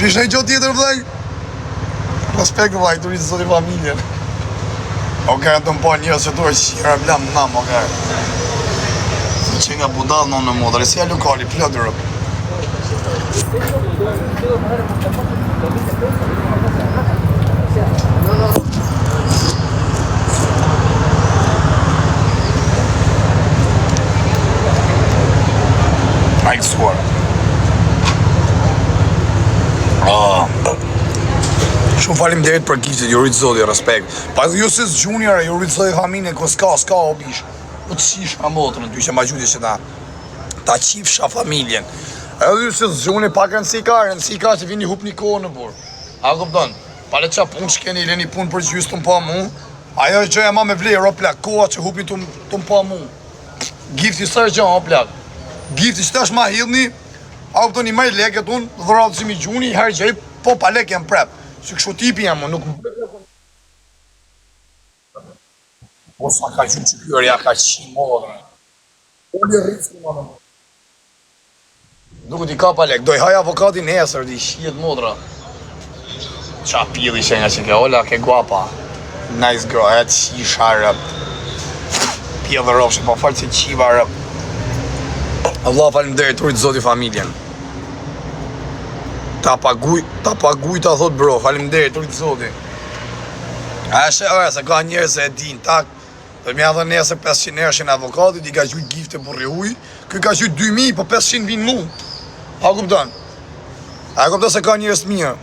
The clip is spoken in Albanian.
pish në i gjotë tjetër, vëllaj? Respekt, vëllaj, të rritë zoti familjen. Oke, të më po njërës që duhe qira blam në nam, oke. Që nga budal në modër, e si a lokali, plëtërë. A i kësuar. Shumë falim derit për giftit, ju rritë zodi, respekt. Pa edhe ju se s'gjunjare, ju rritë zodi familje, ko s'ka obish. Po të qisha motërën, ty që ma gjudi që ta qifsha familjen. Edhe ju se s'gjuni pak rëndësi ka që vini hup një kohë në burë. A këpëton, pale qa punë shkeni, ileni punë për gjysë të më pa mu, ajo e gjëja ma me vlej, ro plak, koha që hupni të më pa mu. Gifti sërë gjënë, o plak. Gifti që tash ma hidhni, a këpëton i maj leket unë, dhëratë që mi gjuni, i herë gjej, po pa lek jam prep. Që kështu tipi jam, nuk më po sa ka qënë që kërja ka qi modrë. Oli rrisku më në modrë. Duku t'i ka pa lek, doj haj avokatin nesër, di shijet modra. Qa pili që nga që ke ola, ke guapa. Nice girl, e qi sharë. Pia dhe rofshe, pa falë që qiva rëp. Allah falim dhe riturit zoti familjen. Ta paguj ta thot bro, falim dhe riturit zoti. A shë se ka njerës e din, tak. Dhe mja dhe nesër 500 ershin avokatit, i ka gjujt gifte burri huj, këj ka gjujt 2000, po 500 vinë mu. A kupton se ka njerës mirë.